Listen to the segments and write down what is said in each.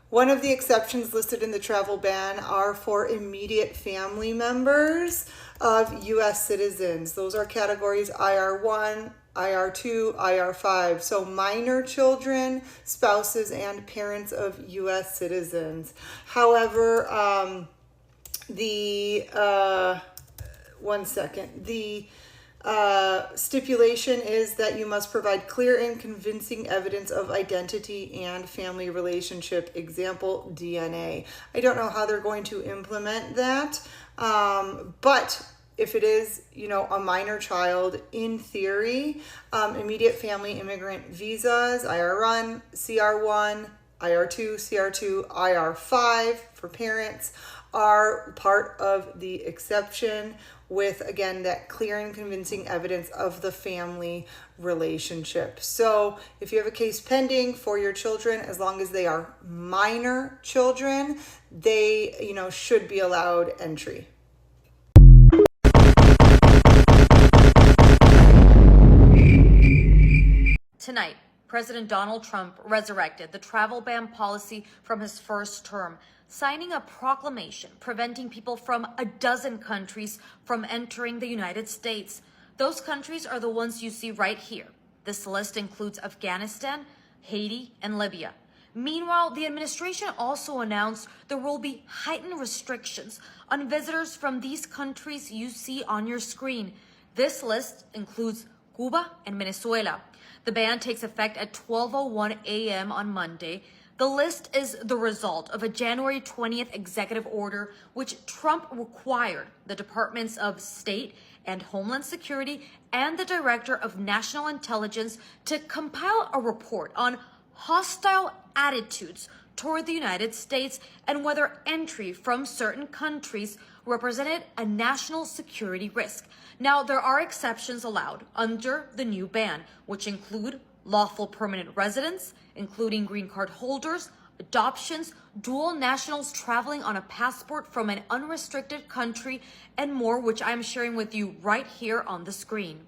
One of the exceptions listed in the travel ban are for immediate family members of U.S. citizens. Those are categories IR1, IR2, IR5. So minor children, spouses, and parents of U.S. citizens. However, the stipulation is that you must provide clear and convincing evidence of identity and family relationship, example, DNA. I don't know how they're going to implement that, but if it is, a minor child, in theory, immediate family immigrant visas, IR1, CR1, IR2, CR2, IR5 for parents are part of the exception, with, again, that clear and convincing evidence of the family relationship. So if you have a case pending for your children, as long as they are minor children, they, should be allowed entry. Tonight, President Donald Trump resurrected the travel ban policy from his first term, signing a proclamation preventing people from a dozen countries from entering the United States. Those countries are the ones you see right here. This list includes Afghanistan, Haiti, and Libya. Meanwhile, the administration also announced there will be heightened restrictions on visitors from these countries you see on your screen. This list includes Cuba and Venezuela. The ban takes effect at 12:01 a.m. on Monday. The list is the result of a January 20th executive order, which Trump required the Departments of State and Homeland Security and the Director of National Intelligence to compile a report on hostile attitudes toward the United States and whether entry from certain countries represented a national security risk. Now, there are exceptions allowed under the new ban, which include lawful permanent residents, including green card holders, adoptions, dual nationals traveling on a passport from an unrestricted country, and more, which I'm sharing with you right here on the screen.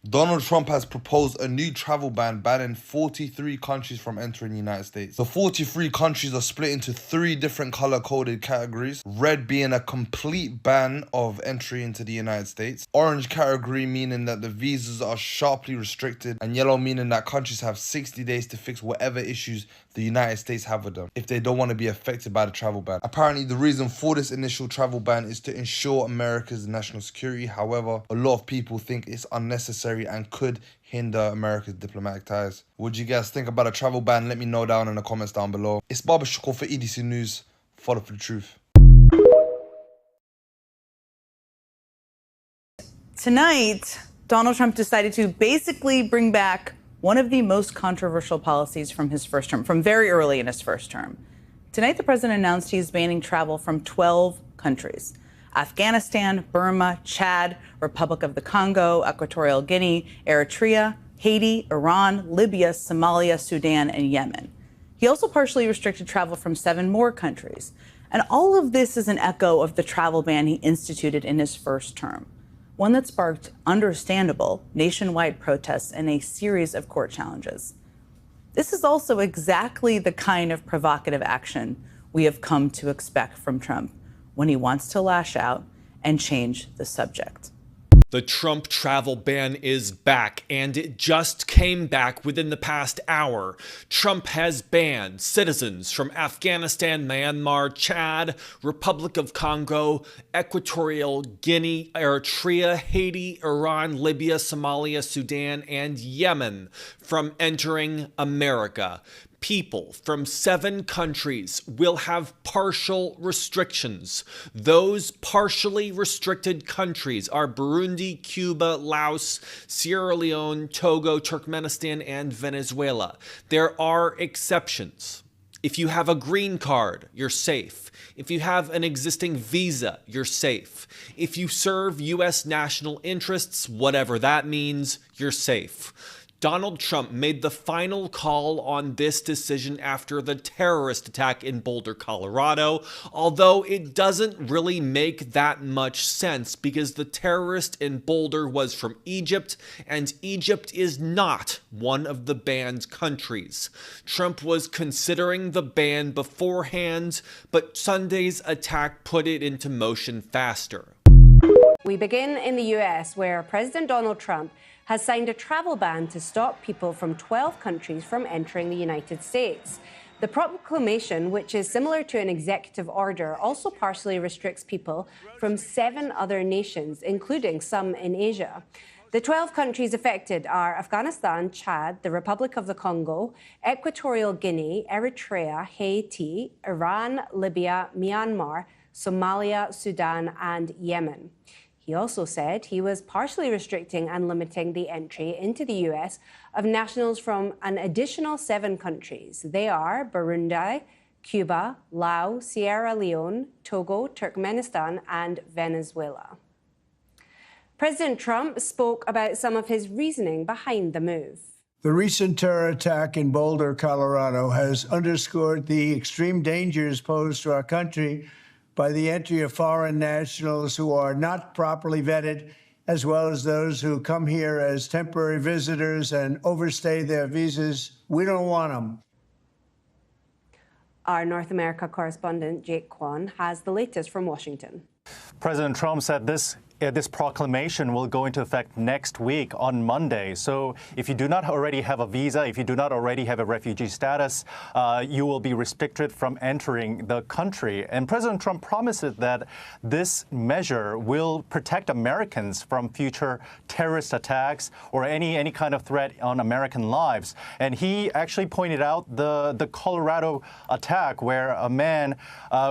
Donald Trump has proposed a new travel ban banning 43 countries from entering the United States. The 43 countries are split into 3 different color-coded categories, red being a complete ban of entry into the United States, orange category meaning that the visas are sharply restricted, and yellow meaning that countries have 60 days to fix whatever issues the United States have with them if they don't want to be affected by the travel ban. Apparently, the reason for this initial travel ban is to ensure America's national security. However, a lot of people think it's unnecessary and could hinder America's diplomatic ties. What do you guys think about a travel ban? Let me know down in the comments down below. It's Baba Shukor for EDC News. Follow for the truth. Tonight, Donald Trump decided to basically bring back one of the most controversial policies from his first term, from very early in his first term. Tonight, the president announced he's banning travel from 12 countries: Afghanistan, Burma, Chad, Republic of the Congo, Equatorial Guinea, Eritrea, Haiti, Iran, Libya, Somalia, Sudan, and Yemen. He also partially restricted travel from 7 more countries. And all of this is an echo of the travel ban he instituted in his first term, one that sparked understandable nationwide protests and a series of court challenges. This is also exactly the kind of provocative action we have come to expect from Trump when he wants to lash out and change the subject. The Trump travel ban is back, and it just came back within the past hour. Trump has banned citizens from Afghanistan, Myanmar, Chad, Republic of Congo, Equatorial Guinea, Eritrea, Haiti, Iran, Libya, Somalia, Sudan, and Yemen from entering America. People from 7 countries will have partial restrictions. Those partially restricted countries are Burundi, Cuba, Laos, Sierra Leone, Togo, Turkmenistan, and Venezuela. There are exceptions. If you have a green card, you're safe. If you have an existing visa, you're safe. If you serve U.S. national interests, whatever that means, you're safe. Donald Trump made the final call on this decision after the terrorist attack in Boulder, Colorado, although it doesn't really make that much sense because the terrorist in Boulder was from Egypt, and Egypt is not one of the banned countries. Trump was considering the ban beforehand, but Sunday's attack put it into motion faster. We begin in the US, where President Donald Trump has signed a travel ban to stop people from 12 countries from entering the United States. The proclamation, which is similar to an executive order, also partially restricts people from 7 other nations, including some in Asia. The 12 countries affected are Afghanistan, Chad, the Republic of the Congo, Equatorial Guinea, Eritrea, Haiti, Iran, Libya, Myanmar, Somalia, Sudan, and Yemen. He also said he was partially restricting and limiting the entry into the US of nationals from an additional 7 countries. They are Burundi, Cuba, Laos, Sierra Leone, Togo, Turkmenistan, and Venezuela. President Trump spoke about some of his reasoning behind the move. The recent terror attack in Boulder, Colorado, has underscored the extreme dangers posed to our country by the entry of foreign nationals who are not properly vetted, as well as those who come here as temporary visitors and overstay their visas. We don't want them. Our North America correspondent, Jake Kwan, has the latest from Washington. President Trump said this proclamation will go into effect next week on Monday. So if you do not already have a visa, if you do not already have a refugee status, you will be restricted from entering the country. And President Trump promises that this measure will protect Americans from future terrorist attacks or any kind of threat on American lives. And he actually pointed out the Colorado attack, where a man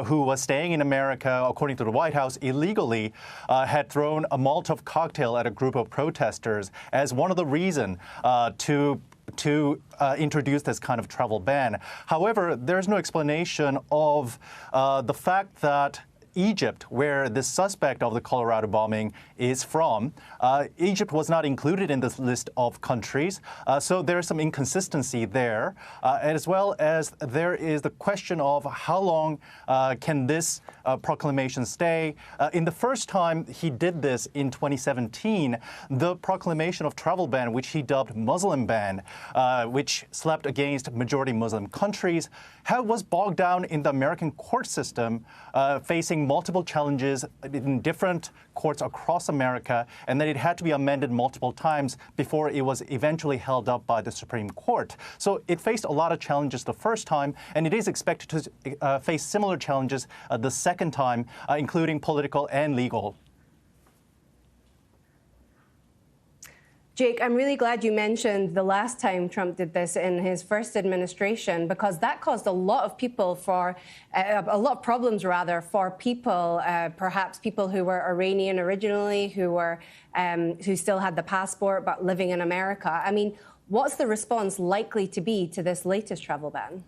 who was staying in America, according to the White House, illegally had thrown a Molotov cocktail at a group of protesters as one of the reasons to introduce this kind of travel ban. However, there's no explanation of the fact that Egypt, where the suspect of the Colorado bombing is from, Egypt was not included in this list of countries. So there's some inconsistency there, as well as there is the question of how long can this proclamation stay. In the first time he did this in 2017, the proclamation of travel ban, which he dubbed Muslim ban, which slapped against majority Muslim countries, was bogged down in the American court system, facing multiple challenges in different courts across America, and that it had to be amended multiple times before it was eventually held up by the Supreme Court. So it faced a lot of challenges the first time, and it is expected to face similar challenges the second time, including political and legal. Jake, I'm really glad you mentioned the last time Trump did this in his first administration, because that caused a lot of problems for people, perhaps people who were Iranian originally, who still had the passport but living in America. I mean, what's the response likely to be to this latest travel ban?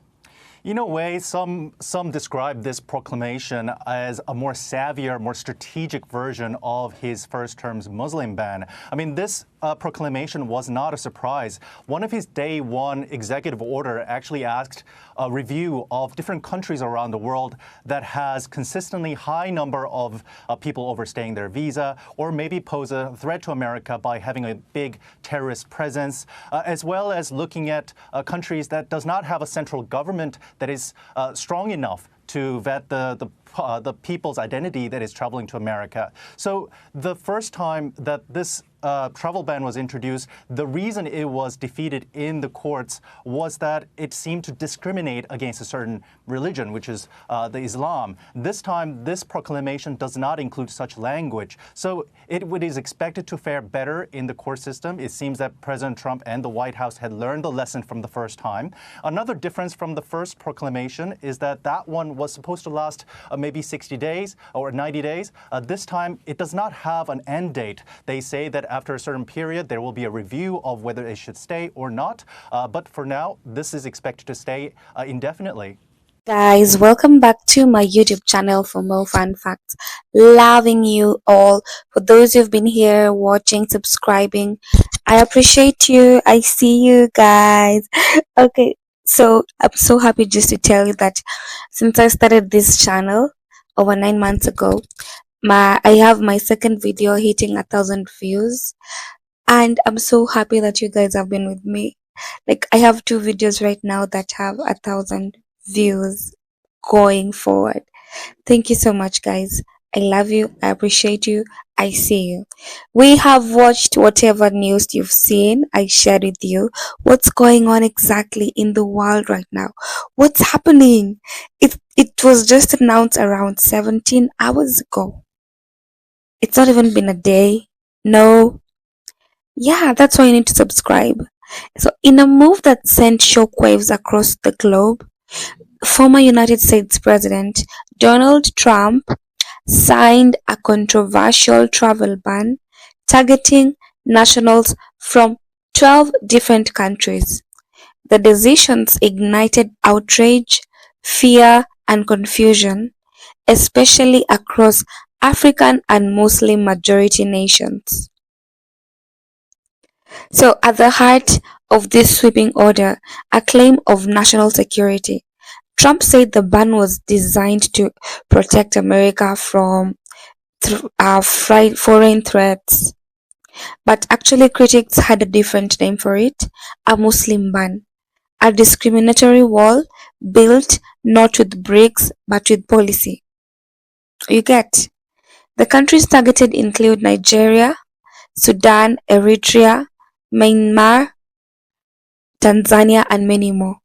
In a way, some describe this proclamation as a more savvier, more strategic version of his first term's Muslim ban. I mean, this proclamation was not a surprise. One of his day one executive order actually asked a review of different countries around the world that has consistently high number of people overstaying their visa, or maybe pose a threat to America by having a big terrorist presence, as well as looking at countries that does not have a central government that is strong enough to vet the people's identity that is traveling to America. So the first time that this travel ban was introduced, the reason it was defeated in the courts was that it seemed to discriminate against a certain religion, which is the Islam. This time, this proclamation does not include such language. So it is expected to fare better in the court system. It seems that President Trump and the White House had learned the lesson from the first time. Another difference from the first proclamation is that that one was supposed to last maybe 60 days or 90 days. This time, it does not have an end date. They say that after a certain period, there will be a review of whether it should stay or not. But for now, this is expected to stay indefinitely. Guys, welcome back to my YouTube channel for more fun facts. Loving you all. For those who've been here watching, subscribing, I appreciate you. I see you guys. Okay, so I'm so happy just to tell you that since I started this channel over 9 months ago, I have my second video hitting 1,000 views, and I'm so happy that you guys have been with me. Like, I have 2 videos right now that have 1,000 views going forward. Thank you so much, guys. I love you. I appreciate you. I see you. We have watched whatever news you've seen. I shared with you what's going on exactly in the world right now. What's happening? It was just announced around 17 hours ago. It's not even been a day. No. Yeah, that's why you need to subscribe. So, in a move that sent shockwaves across the globe, former United States President Donald Trump signed a controversial travel ban targeting nationals from 12 different countries. The decisions ignited outrage, fear, and confusion, especially across African and Muslim majority nations. So, at the heart of this sweeping order, a claim of national security. Trump said the ban was designed to protect America from foreign threats. But actually, critics had a different name for it: a Muslim ban, a discriminatory wall built not with bricks but with policy. You get? The countries targeted include Nigeria, Sudan, Eritrea, Myanmar, Tanzania, and many more.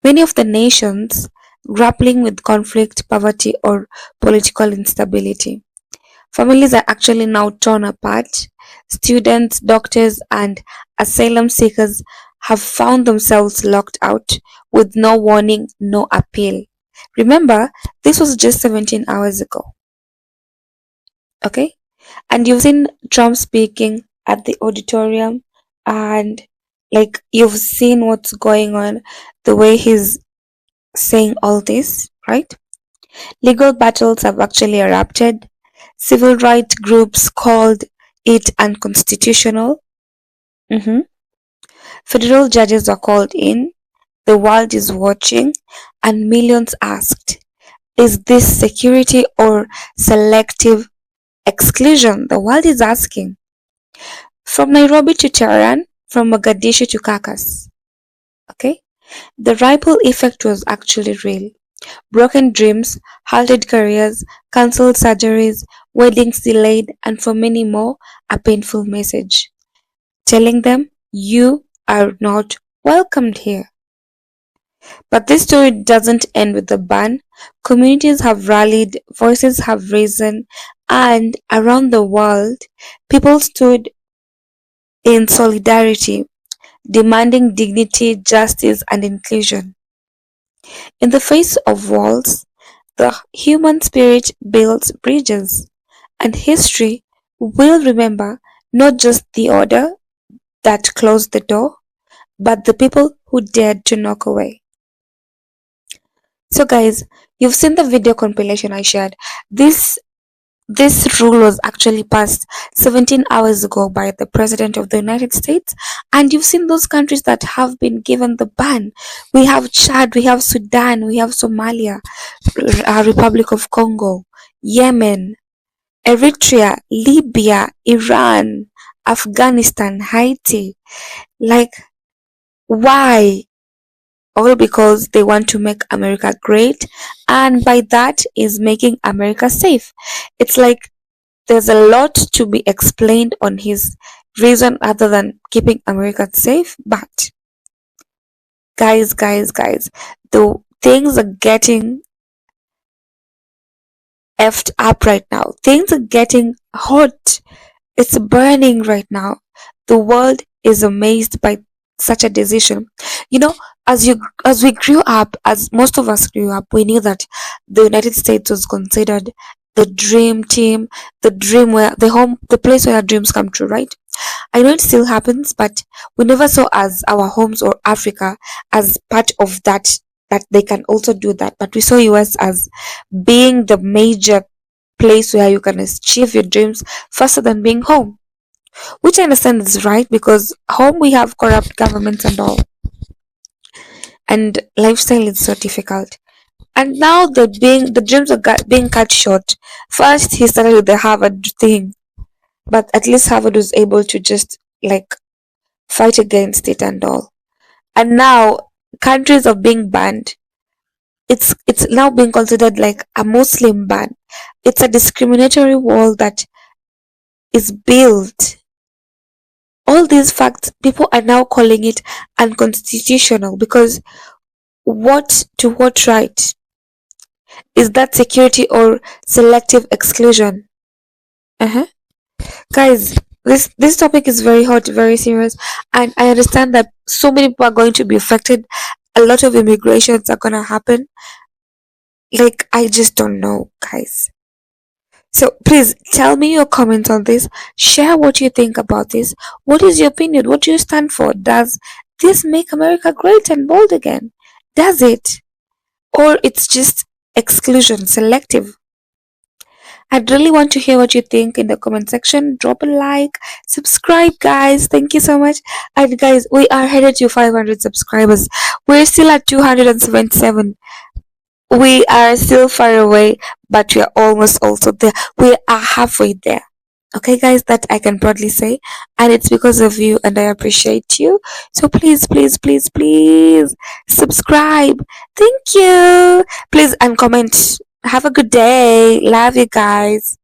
Many of the nations grappling with conflict, poverty, or political instability. Families are actually now torn apart. Students, doctors, and asylum seekers have found themselves locked out with no warning, no appeal. Remember, this was just 17 hours ago. Okay? And you've seen Trump speaking at the auditorium, and like you've seen what's going on, the way he's saying all this, right? Legal battles have actually erupted. Civil rights groups called it unconstitutional. Federal judges are called in. The world is watching, and millions asked, is this security or selective exclusion? The world is asking. From Nairobi to Tehran, from Mogadishu to Caracas. Okay? The ripple effect was actually real. Broken dreams, halted careers, cancelled surgeries, weddings delayed, and for many more, a painful message telling them you are not welcomed here. But this story doesn't end with the ban. Communities have rallied, voices have risen, and around the world, people stood in solidarity, demanding dignity, justice, and inclusion. In the face of walls, the human spirit builds bridges, and history will remember not just the order that closed the door, but the people who dared to knock away. So guys, you've seen the video compilation I shared. This rule was actually passed 17 hours ago by the President of the United States, and you've seen those countries that have been given the ban. We have Chad, we have Sudan, we have Somalia, Republic of Congo, Yemen, Eritrea, Libya, Iran, Afghanistan, Haiti. Like, why? All because they want to make America great, and by that is making America safe. It's like there's a lot to be explained on his reason other than keeping America safe. But guys, the things are getting effed up right now. Things are getting hot. It's burning right now. The world is amazed by such a decision. You know, as we grew up, as most of us grew up, we knew that the United States was considered the dream team, the dream where the place where our dreams come true, right? I know it still happens, but we never saw as our homes or Africa as part of that that they can also do that. But we saw US as being the major place where you can achieve your dreams faster than being home, which I understand is right, because home we have corrupt governments and all, and lifestyle is so difficult. And now the dreams are being cut short. First he started with the Harvard thing, but at least Harvard was able to just like fight against it and all. And now countries are being banned. It's now being considered like a Muslim ban. It's a discriminatory wall that is built. All these facts, people are now calling it unconstitutional, because what right? Is that security or selective exclusion? Uh-huh. Guys, this topic is very hot, very serious, and I understand that so many people are going to be affected. A lot of immigrations are gonna happen. Like, I just don't know, guys. So please tell me your comments on this. Share what you think about this. What is your opinion? What do you stand for? Does this make America great and bold again? Does it? Or it's just exclusion, selective? I'd really want to hear what you think in the comment section. Drop a like, subscribe, guys. Thank you so much. And guys, we are headed to 500 subscribers. We're still at 277. We are still far away, but we are almost also there. We are halfway there. Okay, guys, that I can proudly say. And it's because of you, and I appreciate you. So please, please, please, please subscribe. Thank you. Please, and comment. Have a good day. Love you guys.